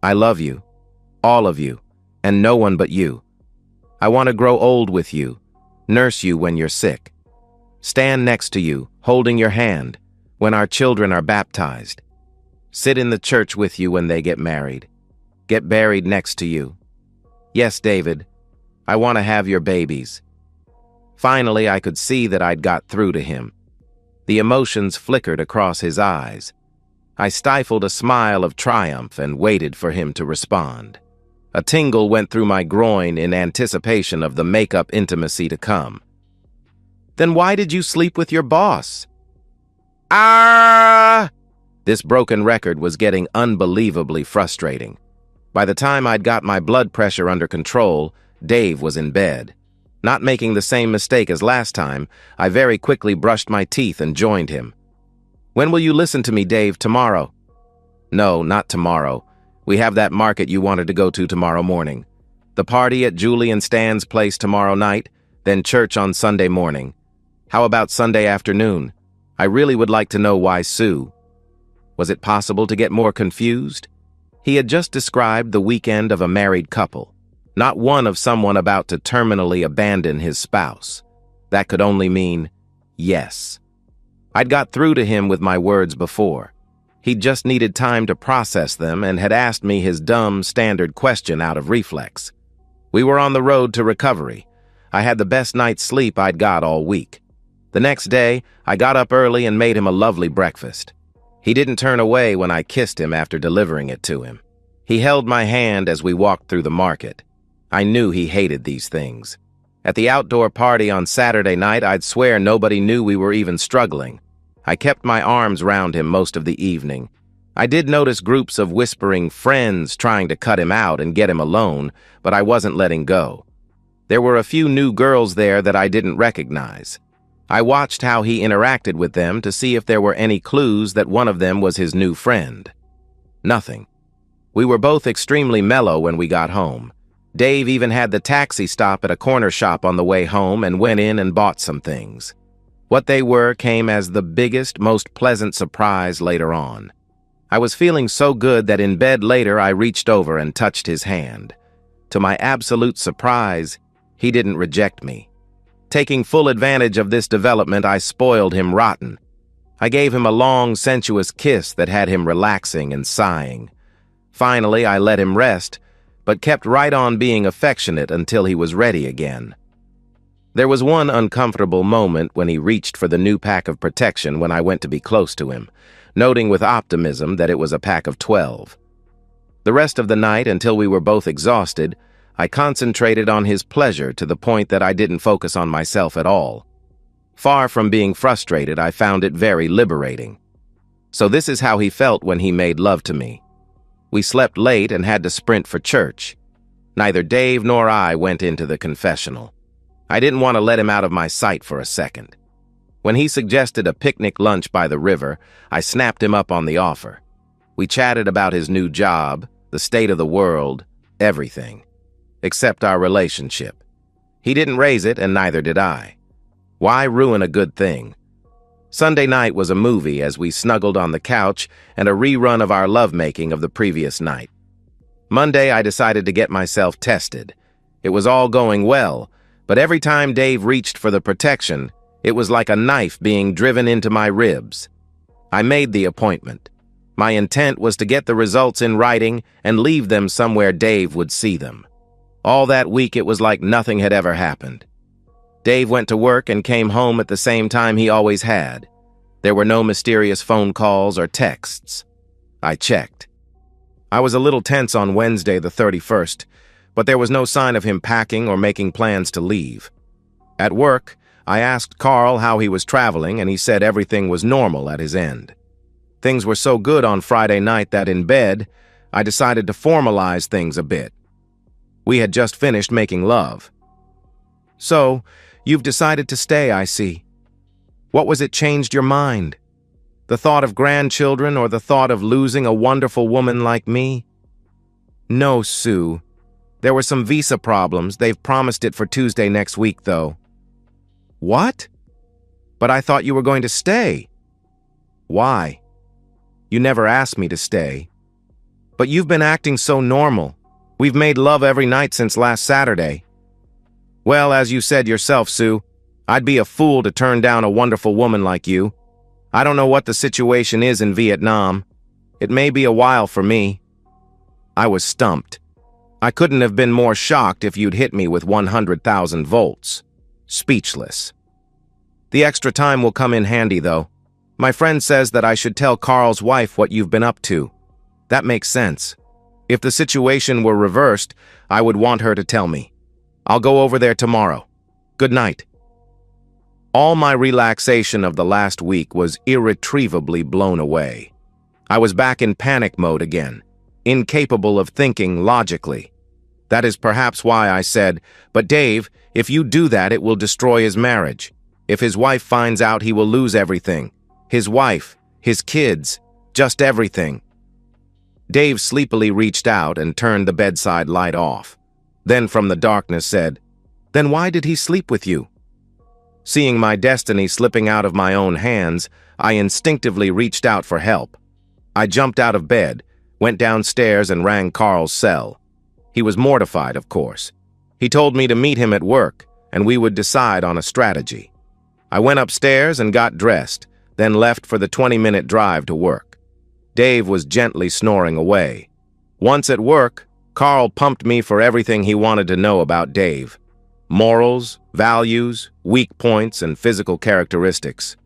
Speaker 1: I love you. All of you. And no one but you. I want to grow old with you. Nurse you when you're sick. Stand next to you, holding your hand, when our children are baptized. Sit in the church with you when they get married. Get buried next to you, Yes, David. I want to have your babies. Finally, I could see that I'd got through to him. The emotions flickered across his eyes. I stifled a smile of triumph and waited for him to respond. A tingle went through my groin in anticipation of the make-up intimacy to come. Then why did you sleep with your boss? Ah! This broken record was getting unbelievably frustrating. By the time I'd got my blood pressure under control, Dave was in bed. Not making the same mistake as last time, I very quickly brushed my teeth and joined him. When will you listen to me, Dave, tomorrow? No, not tomorrow. We have that market you wanted to go to tomorrow morning. The party at Julie and Stan's place tomorrow night, then church on Sunday morning. How about Sunday afternoon? I really would like to know why Sue. Was it possible to get more confused? He had just described the weekend of a married couple, not one of someone about to terminally abandon his spouse. That could only mean yes. I'd got through to him with my words before. He just needed time to process them and had asked me his dumb, standard question out of reflex. We were on the road to recovery. I had the best night's sleep I'd got all week. The next day, I got up early and made him a lovely breakfast. He didn't turn away when I kissed him after delivering it to him. He held my hand as we walked through the market. I knew he hated these things. At the outdoor party on Saturday night, I'd swear nobody knew we were even struggling. I kept my arms round him most of the evening. I did notice groups of whispering friends trying to cut him out and get him alone, but I wasn't letting go. There were a few new girls there that I didn't recognize. I watched how he interacted with them to see if there were any clues that one of them was his new friend. Nothing. We were both extremely mellow when we got home. Dave even had the taxi stop at a corner shop on the way home and went in and bought some things. What they were came as the biggest, most pleasant surprise later on. I was feeling so good that in bed later I reached over and touched his hand. To my absolute surprise, he didn't reject me. Taking full advantage of this development, I spoiled him rotten. I gave him a long, sensuous kiss that had him relaxing and sighing. Finally, I let him rest, but kept right on being affectionate until he was ready again. There was one uncomfortable moment when he reached for the new pack of protection when I went to be close to him, noting with optimism that it was a pack of 12. The rest of the night, until we were both exhausted, I concentrated on his pleasure to the point that I didn't focus on myself at all. Far from being frustrated, I found it very liberating. So this is how he felt when he made love to me. We slept late and had to sprint for church. Neither Dave nor I went into the confessional. I didn't want to let him out of my sight for a second. When he suggested a picnic lunch by the river, I snapped him up on the offer. We chatted about his new job, the state of the world, everything. Except our relationship. He didn't raise it, and neither did I. Why ruin a good thing? Sunday night was a movie as we snuggled on the couch and a rerun of our lovemaking of the previous night. Monday, I decided to get myself tested. It was all going well, but every time Dave reached for the protection, it was like a knife being driven into my ribs. I made the appointment. My intent was to get the results in writing and leave them somewhere Dave would see them. All that week it was like nothing had ever happened. Dave went to work and came home at the same time he always had. There were no mysterious phone calls or texts. I checked. I was a little tense on Wednesday the 31st, but there was no sign of him packing or making plans to leave. At work, I asked Carl how he was traveling, and he said everything was normal at his end. Things were so good on Friday night that in bed, I decided to formalize things a bit. We had just finished making love. So, you've decided to stay, I see. What was it changed your mind? The thought of grandchildren or the thought of losing a wonderful woman like me? No, Sue. There were some visa problems. They've promised it for Tuesday next week, though. What? But I thought you were going to stay. Why? You never asked me to stay. But you've been acting so normal. We've made love every night since last Saturday. Well, as you said yourself, Sue, I'd be a fool to turn down a wonderful woman like you. I don't know what the situation is in Vietnam. It may be a while for me. I was stumped. I couldn't have been more shocked if you'd hit me with 100,000 volts. Speechless. The extra time will come in handy, though. My friend says that I should tell Carl's wife what you've been up to. That makes sense. If the situation were reversed, I would want her to tell me. I'll go over there tomorrow. Good night. All my relaxation of the last week was irretrievably blown away. I was back in panic mode again, incapable of thinking logically. That is perhaps why I said, "But Dave, if you do that, it will destroy his marriage. If his wife finds out, he will lose everything. His wife, his kids, just everything." Dave sleepily reached out and turned the bedside light off. Then from the darkness said, "Then why did he sleep with you?" Seeing my destiny slipping out of my own hands, I instinctively reached out for help. I jumped out of bed, went downstairs and rang Carl's cell. He was mortified, of course. He told me to meet him at work, and we would decide on a strategy. I went upstairs and got dressed, then left for the 20-minute drive to work. Dave was gently snoring away. Once at work, Carl pumped me for everything he wanted to know about Dave. Morals, values, weak points, and physical characteristics.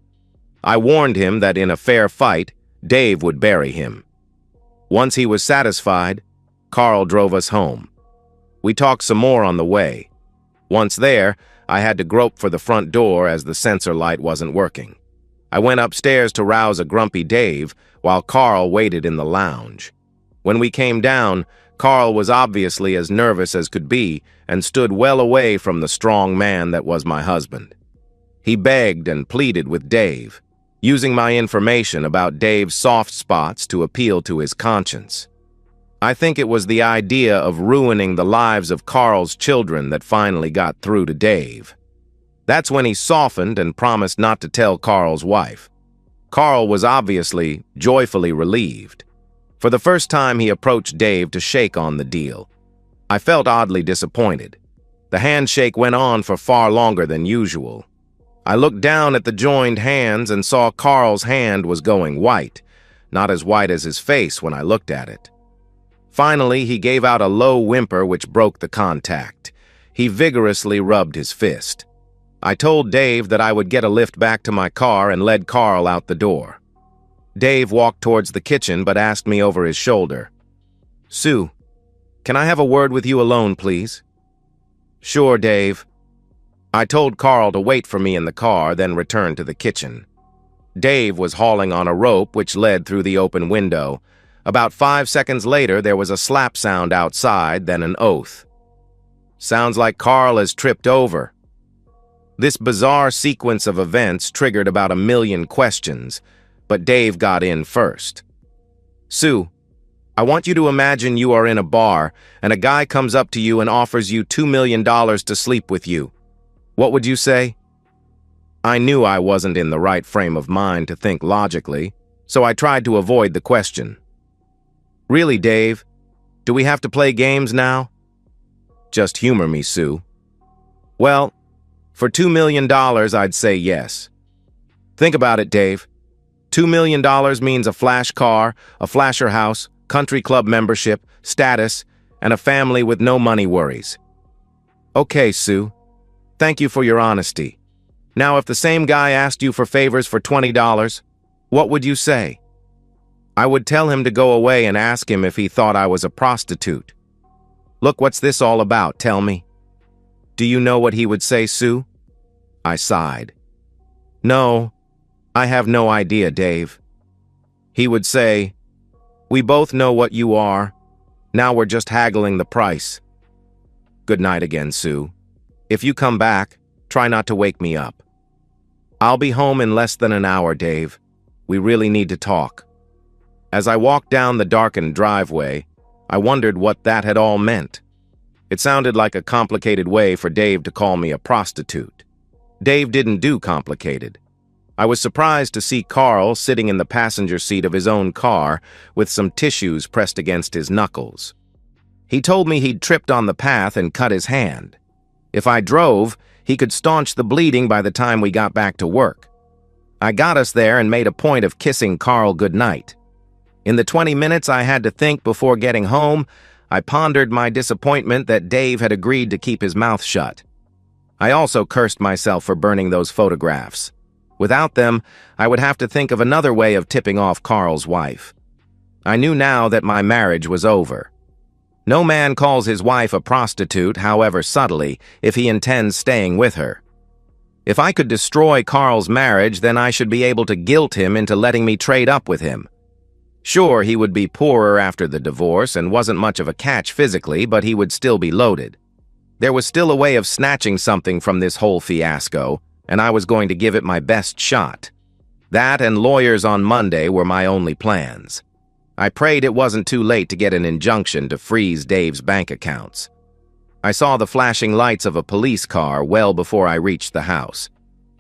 Speaker 1: I warned him that in a fair fight, Dave would bury him. Once he was satisfied, Carl drove us home. We talked some more on the way. Once there, I had to grope for the front door as the sensor light wasn't working. I went upstairs to rouse a grumpy Dave while Carl waited in the lounge. When we came down, Carl was obviously as nervous as could be and stood well away from the strong man that was my husband. He begged and pleaded with Dave, using my information about Dave's soft spots to appeal to his conscience. I think it was the idea of ruining the lives of Carl's children that finally got through to Dave. That's when he softened and promised not to tell Carl's wife. Carl was obviously joyfully relieved. For the first time, he approached Dave to shake on the deal. I felt oddly disappointed. The handshake went on for far longer than usual. I looked down at the joined hands and saw Carl's hand was going white, not as white as his face when I looked at it. Finally, he gave out a low whimper which broke the contact. He vigorously rubbed his fist. I told Dave that I would get a lift back to my car and led Carl out the door. Dave walked towards the kitchen but asked me over his shoulder, "Sue, can I have a word with you alone, please?" "Sure, Dave." I told Carl to wait for me in the car, then returned to the kitchen. Dave was hauling on a rope which led through the open window. About 5 seconds later, there was a slap sound outside, then an oath. "Sounds like Carl has tripped over." This bizarre sequence of events triggered about 1,000,000 questions, but Dave got in first. "Sue, I want you to imagine you are in a bar and a guy comes up to you and offers you $2 million to sleep with you. What would you say?" I knew I wasn't in the right frame of mind to think logically, so I tried to avoid the question. "Really, Dave? Do we have to play games now?" "Just humor me, Sue." "Well, for $2 million, I'd say yes." Think about it, Dave. $2 million means a flash car, a flasher house, country club membership, status, and a family with no money worries. Okay, Sue. Thank you for your honesty. Now, if the same guy asked you for favors for $20, what would you say? I would tell him to go away and ask him if he thought I was a prostitute. Look, what's this all about, tell me? Do you know what he would say, Sue? I sighed. No, I have no idea, Dave. He would say, "We both know what you are. Now we're just haggling the price." Good night again, Sue. If you come back, try not to wake me up. I'll be home in less than an hour, Dave. We really need to talk. As I walked down the darkened driveway, I wondered what that had all meant. It sounded like a complicated way for Dave to call me a prostitute. Dave didn't do complicated. I was surprised to see Carl sitting in the passenger seat of his own car with some tissues pressed against his knuckles. He told me he'd tripped on the path and cut his hand. If I drove, he could staunch the bleeding by the time we got back to work. I got us there and made a point of kissing Carl goodnight. In the 20 minutes I had to think before getting home, I pondered my disappointment that Dave had agreed to keep his mouth shut. I also cursed myself for burning those photographs. Without them, I would have to think of another way of tipping off Carl's wife. I knew now that my marriage was over. No man calls his wife a prostitute, however subtly, if he intends staying with her. If I could destroy Carl's marriage, then I should be able to guilt him into letting me trade up with him. Sure, he would be poorer after the divorce and wasn't much of a catch physically, but he would still be loaded. There was still a way of snatching something from this whole fiasco, and I was going to give it my best shot. That and lawyers on Monday were my only plans. I prayed it wasn't too late to get an injunction to freeze Dave's bank accounts. I saw the flashing lights of a police car well before I reached the house.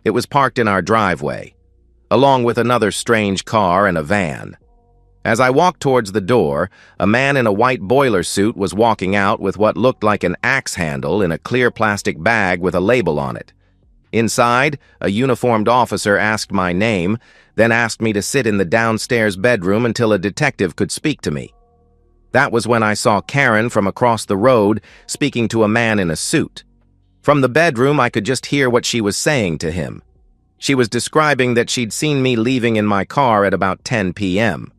Speaker 1: It was parked in our driveway, along with another strange car and a van. As I walked towards the door, a man in a white boiler suit was walking out with what looked like an axe handle in a clear plastic bag with a label on it. Inside, a uniformed officer asked my name, then asked me to sit in the downstairs bedroom until a detective could speak to me. That was when I saw Karen from across the road speaking to a man in a suit. From the bedroom, I could just hear what she was saying to him. She was describing that she'd seen me leaving in my car at about 10 p.m.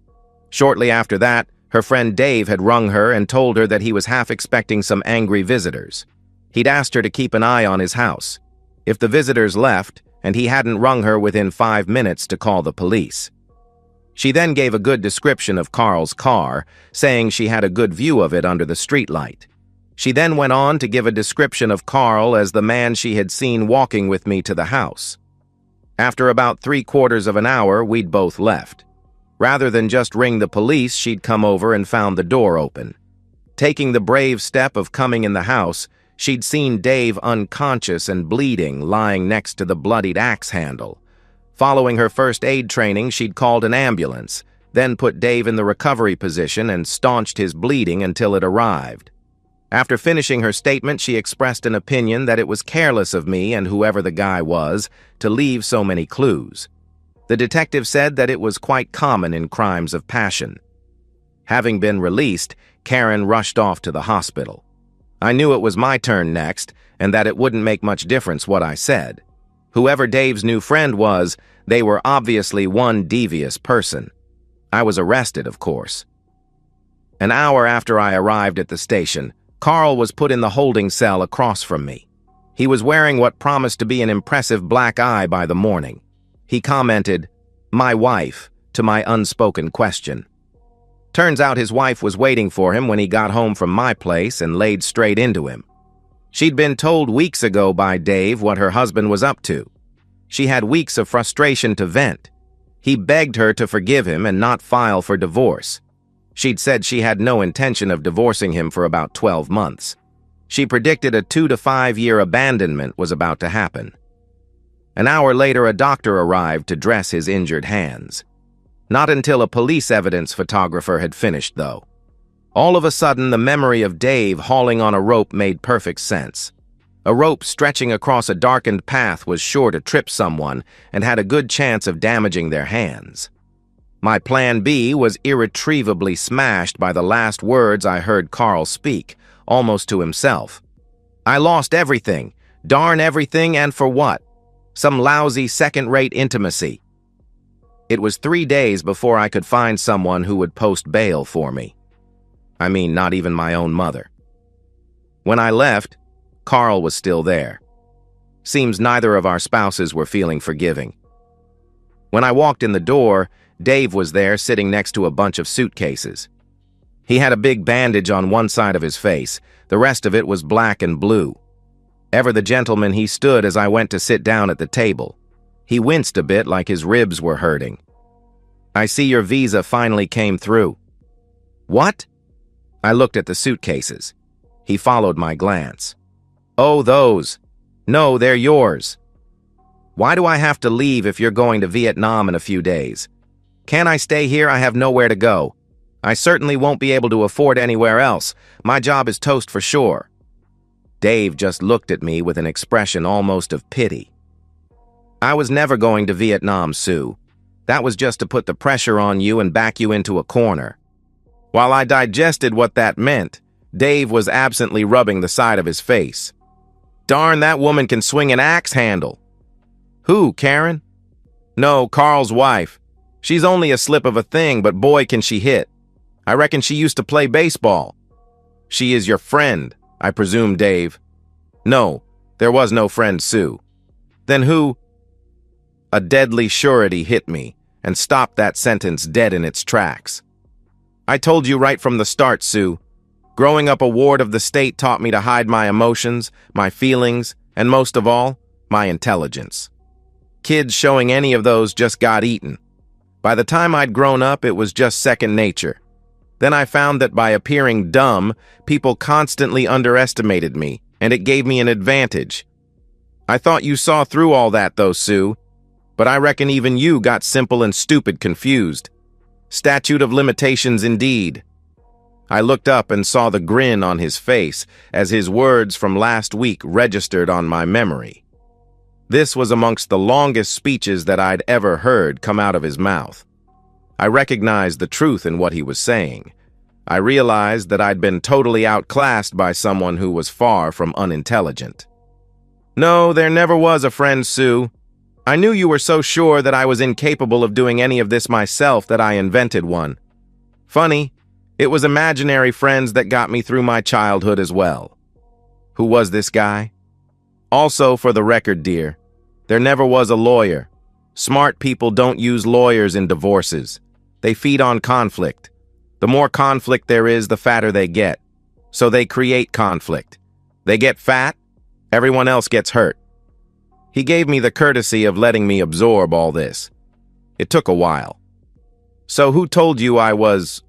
Speaker 1: Shortly after that, her friend Dave had rung her and told her that he was half expecting some angry visitors. He'd asked her to keep an eye on his house. If the visitors left, and he hadn't rung her within 5 minutes to call the police. She then gave a good description of Carl's car, saying she had a good view of it under the streetlight. She then went on to give a description of Carl as the man she had seen walking with me to the house. After about 3/4 of an hour, we'd both left. Rather than just ring the police, she'd come over and found the door open. Taking the brave step of coming in the house, she'd seen Dave unconscious and bleeding, lying next to the bloodied axe handle. Following her first aid training, she'd called an ambulance, then put Dave in the recovery position and staunched his bleeding until it arrived. After finishing her statement, she expressed an opinion that it was careless of me and whoever the guy was to leave so many clues. The detective said that it was quite common in crimes of passion. Having been released, Karen rushed off to the hospital. I knew it was my turn next, and that it wouldn't make much difference what I said. Whoever Dave's new friend was, they were obviously one devious person. I was arrested, of course. An hour after I arrived at the station, Carl was put in the holding cell across from me. He was wearing what promised to be an impressive black eye by the morning. He commented, "My wife," to my unspoken question. Turns out his wife was waiting for him when he got home from my place and laid straight into him. She'd been told weeks ago by Dave what her husband was up to. She had weeks of frustration to vent. He begged her to forgive him and not file for divorce. She'd said she had no intention of divorcing him for about 12 months. She predicted a 2 to 5 year abandonment was about to happen. An hour later, a doctor arrived to dress his injured hands. Not until a police evidence photographer had finished, though. All of a sudden, the memory of Dave hauling on a rope made perfect sense. A rope stretching across a darkened path was sure to trip someone and had a good chance of damaging their hands. My plan B was irretrievably smashed by the last words I heard Carl speak, almost to himself. "I lost everything. Darn everything, and for what? Some lousy second-rate intimacy." It was 3 days before I could find someone who would post bail for me. I mean, not even my own mother. When I left, Carl was still there. Seems neither of our spouses were feeling forgiving. When I walked in the door, Dave was there sitting next to a bunch of suitcases. He had a big bandage on one side of his face. The rest of it was black and blue. Ever the gentleman he stood as I went to sit down at the table. He winced a bit like his ribs were hurting. "I see your visa finally came through." "What?" I looked at the suitcases. He followed my glance. "Oh, those. No, they're yours." "Why do I have to leave if you're going to Vietnam in a few days? Can't I stay here? I have nowhere to go. I certainly won't be able to afford anywhere else. My job is toast for sure." Dave just looked at me with an expression almost of pity. "I was never going to Vietnam, Sue. That was just to put the pressure on you and back you into a corner." While I digested what that meant, Dave was absently rubbing the side of his face. Darn, that woman can swing an axe handle. Who, Karen? No, Carl's wife. She's only a slip of a thing, but boy can she hit. I reckon she used to play baseball. She is your friend, I presume, Dave. No, there was no friend, Sue. Then who? A deadly surety hit me and stopped that sentence dead in its tracks. I told you right from the start, Sue. Growing up a ward of the state taught me to hide my emotions, my feelings, and most of all, my intelligence. Kids showing any of those just got eaten. By the time I'd grown up, it was just second nature. Then I found that by appearing dumb, people constantly underestimated me, and it gave me an advantage. I thought you saw through all that, though, Sue, but I reckon even you got simple and stupid confused. Statute of limitations indeed. I looked up and saw the grin on his face as his words from last week registered on my memory. This was amongst the longest speeches that I'd ever heard come out of his mouth. I recognized the truth in what he was saying. I realized that I'd been totally outclassed by someone who was far from unintelligent. No, there never was a friend, Sue. I knew you were so sure that I was incapable of doing any of this myself that I invented one. Funny, it was imaginary friends that got me through my childhood as well. Who was this guy? Also, for the record, dear, there never was a lawyer. Smart people don't use lawyers in divorces. They feed on conflict. The more conflict there is, the fatter they get. So they create conflict. They get fat, everyone else gets hurt. He gave me the courtesy of letting me absorb all this. It took a while. So who told you I was,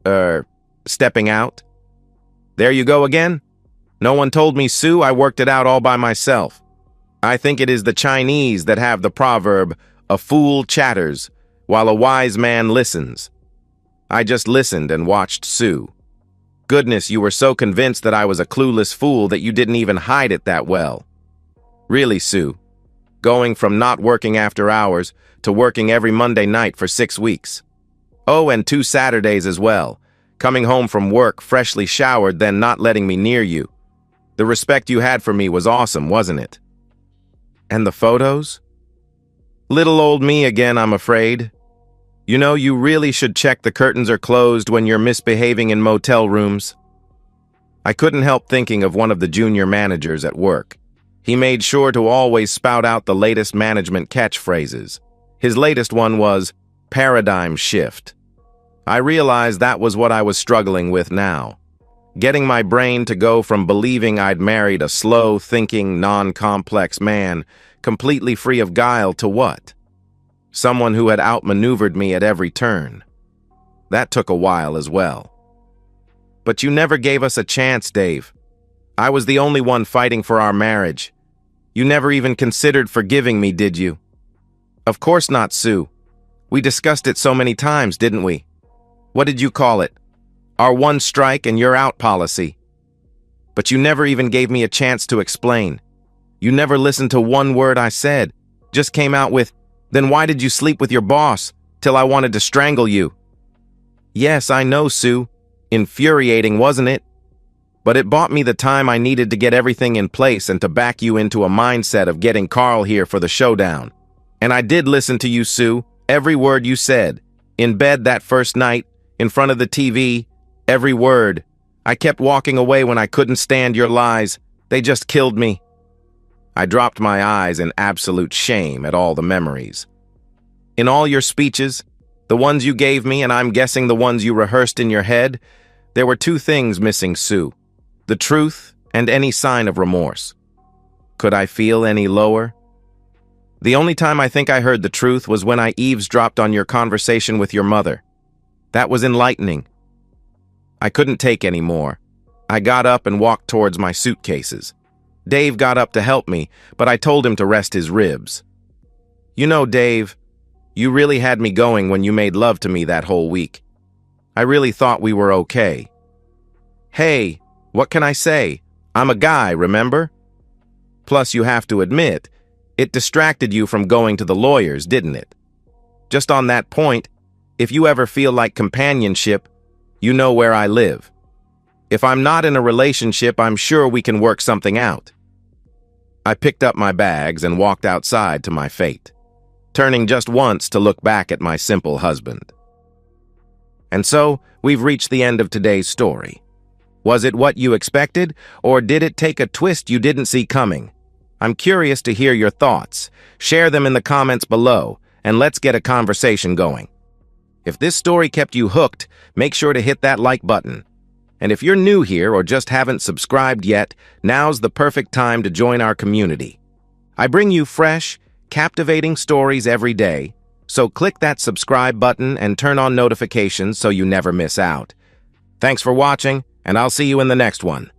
Speaker 1: stepping out? There you go again? No one told me, Sue. I worked it out all by myself. I think it is the Chinese that have the proverb, a fool chatters, while a wise man listens. I just listened and watched Sue. Goodness, you were so convinced that I was a clueless fool that you didn't even hide it that well. Really, Sue, going from not working after hours to working every Monday night for 6 weeks. Oh, and 2 Saturdays as well. Coming home from work freshly showered, then not letting me near you. The respect you had for me was awesome, wasn't it? And the photos? Little old me again, I'm afraid. You know, you really should check the curtains are closed when you're misbehaving in motel rooms. I couldn't help thinking of one of the junior managers at work. He made sure to always spout out the latest management catchphrases. His latest one was, paradigm shift. I realized that was what I was struggling with now. Getting my brain to go from believing I'd married a slow-thinking, non-complex man, completely free of guile, to what? Someone who had outmaneuvered me at every turn. That took a while as well. But you never gave us a chance, Dave. I was the only one fighting for our marriage. You never even considered forgiving me, did you? Of course not, Sue. We discussed it so many times, didn't we? What did you call it? Our one strike and you're out policy. But you never even gave me a chance to explain. You never listened to one word I said. Just came out with, then why did you sleep with your boss, till I wanted to strangle you? Yes, I know, Sue. Infuriating, wasn't it? But it bought me the time I needed to get everything in place and to back you into a mindset of getting Carl here for the showdown. And I did listen to you, Sue, every word you said. In bed that first night, in front of the TV, every word. I kept walking away when I couldn't stand your lies. They just killed me. I dropped my eyes in absolute shame at all the memories. In all your speeches, the ones you gave me and I'm guessing the ones you rehearsed in your head, there were 2 things missing, Sue. The truth and any sign of remorse. Could I feel any lower? The only time I think I heard the truth was when I eavesdropped on your conversation with your mother. That was enlightening. I couldn't take any more. I got up and walked towards my suitcases. Dave got up to help me, but I told him to rest his ribs. You know, Dave, you really had me going when you made love to me that whole week. I really thought we were okay. Hey, what can I say? I'm a guy, remember? Plus, you have to admit, it distracted you from going to the lawyers, didn't it? Just on that point, if you ever feel like companionship, you know where I live. If I'm not in a relationship, I'm sure we can work something out. I picked up my bags and walked outside to my fate, turning just once to look back at my simple husband. And so, we've reached the end of today's story. Was it what you expected, or did it take a twist you didn't see coming? I'm curious to hear your thoughts. Share them in the comments below, and let's get a conversation going. If this story kept you hooked, make sure to hit that like button. And if you're new here or just haven't subscribed yet, now's the perfect time to join our community. I bring you fresh, captivating stories every day, so click that subscribe button and turn on notifications so you never miss out. Thanks for watching, and I'll see you in the next one.